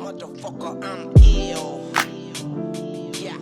motherfucker, I'm ill. Yeah.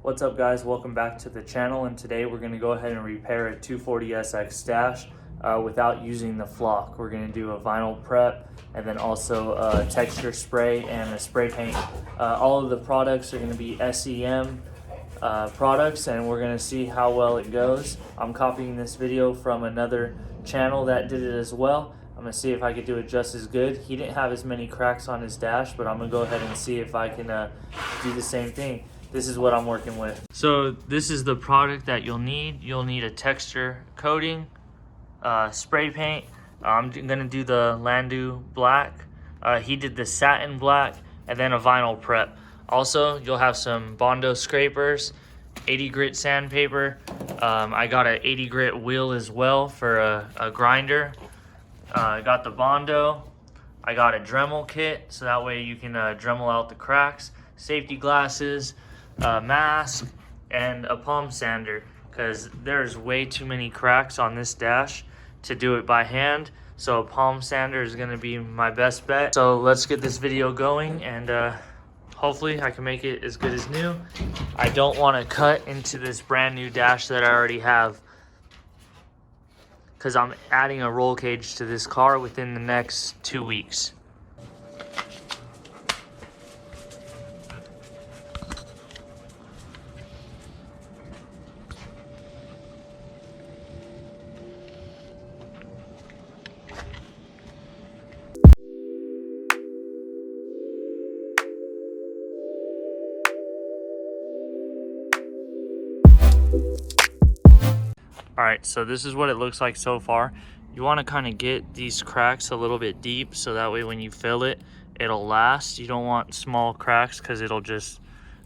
What's up guys, welcome back to the channel, and today we're going to go ahead and repair a 240SX dash without using the flock. We're going to do a vinyl prep and then also a texture spray and a spray paint. All of the products are going to be SEM products, and we're going to see how well it goes. I'm copying this video from another channel that did it as well. I'm going to see if I could do it just as good. He didn't have as many cracks on his dash, but I'm going to go ahead and see if I can do the same thing. This is what I'm working with. So this is the product that you'll need. You'll need a texture coating, spray paint. I'm gonna do the Landu black. He did the satin black, and then a vinyl prep. Also, you'll have some bondo scrapers, 80 grit sandpaper. I got an 80 grit wheel as well for a grinder. I got the bondo. I got a Dremel kit, so that way you can Dremel out the cracks. Safety glasses, mask, and a palm sander, because there's way too many cracks on this dash to do it by hand. So a palm sander is going to be my best bet. So let's get this video going, and hopefully I can make it as good as new. I don't want to cut into this brand new dash that I already have, because I'm adding a roll cage to this car within the next 2 weeks. Alright, so this is what it looks like so far. You want to kind of get these cracks a little bit deep, so that way when you fill it, it'll last. You don't want small cracks, because it'll just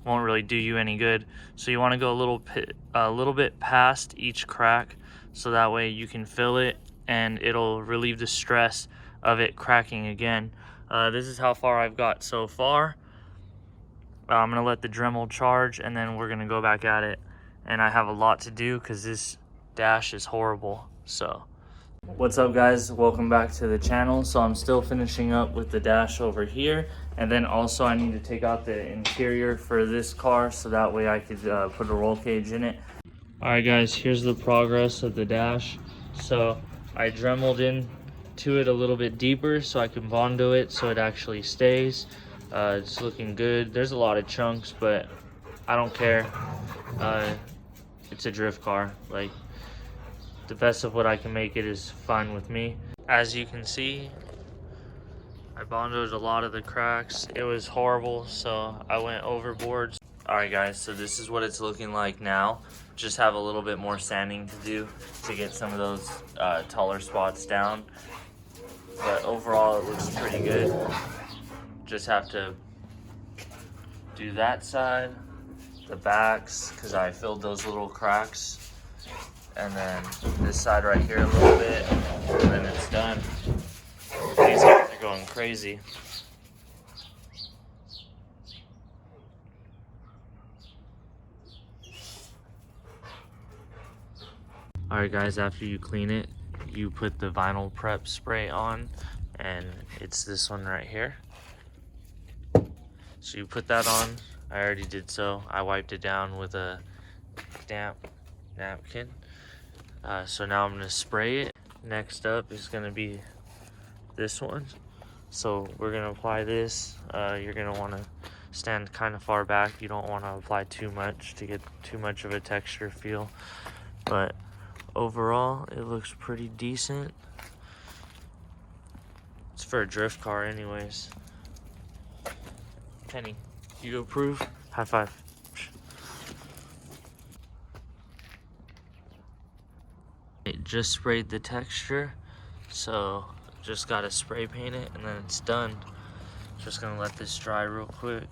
won't really do you any good. So you want to go a little bit past each crack, so that way you can fill it and it'll relieve the stress of it cracking again. This is how far I've got so far. I'm going to let the Dremel charge, and then we're going to go back at it. And I have a lot to do because this dash is horrible. So what's up guys, welcome back to the channel. So I'm still finishing up with the dash over here, and then also I need to take out the interior for this car, so that way I could put a roll cage in it. All right guys, here's the progress of the dash. So I Dremeled into it a little bit deeper so I can bondo it so it actually stays. It's looking good. There's a lot of chunks, but I don't care. It's a drift car. Like, the best of what I can make it is fine with me. As you can see, I bondoed a lot of the cracks. It was horrible, so I went overboard. All right guys, so this is what it's looking like now. Just have a little bit more sanding to do to get some of those taller spots down. But overall, it looks pretty good. Just have to do that side, the backs, because I filled those little cracks, and then this side right here a little bit, and then it's done. These guys are going crazy. Alright guys, after you clean it, you put the vinyl prep spray on, and it's this one right here. So you put that on. I already did so. I wiped it down with a damp napkin. So now I'm gonna spray it. Next up is gonna be this one. So we're gonna apply this. You're gonna wanna stand kind of far back. You don't wanna apply too much to get too much of a texture feel. But overall, it looks pretty decent. It's for a drift car anyways. Penny. You approve? High five. It just sprayed the texture, so just gotta spray paint it and then it's done. Just gonna let this dry real quick.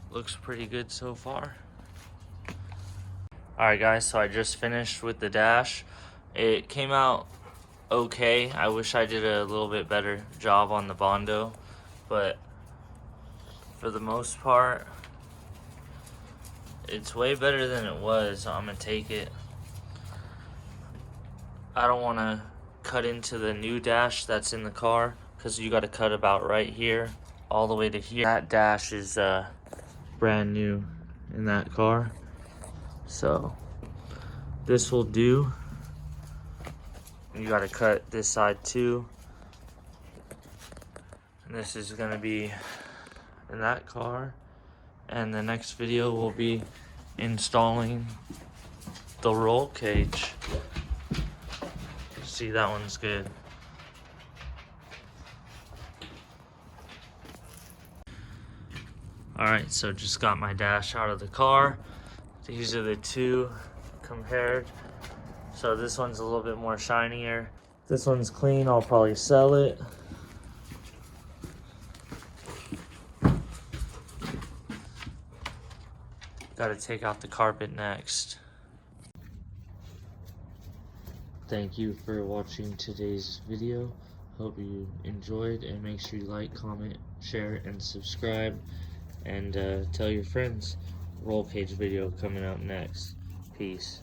Looks pretty good so far. Alright guys, so I just finished with the dash. It came out okay. I wish I did a little bit better job on the bondo, but for the most part, it's way better than it was, so I'm gonna take it. I don't want to cut into the new dash that's in the car because you got to cut about right here all the way to here. That dash is brand new in that car, so this will do. You got to cut this side too, and this is going to be in that car, and the next video will be installing the roll cage. See, that one's good. Alright, so just got my dash out of the car. These are the two compared. So this one's a little bit more shinier. This one's clean, I'll probably sell it. Gotta take out the carpet next. Thank you for watching today's video. Hope you enjoyed, and make sure you like, comment, share, and subscribe, and tell your friends. Roll cage video coming up next. Peace.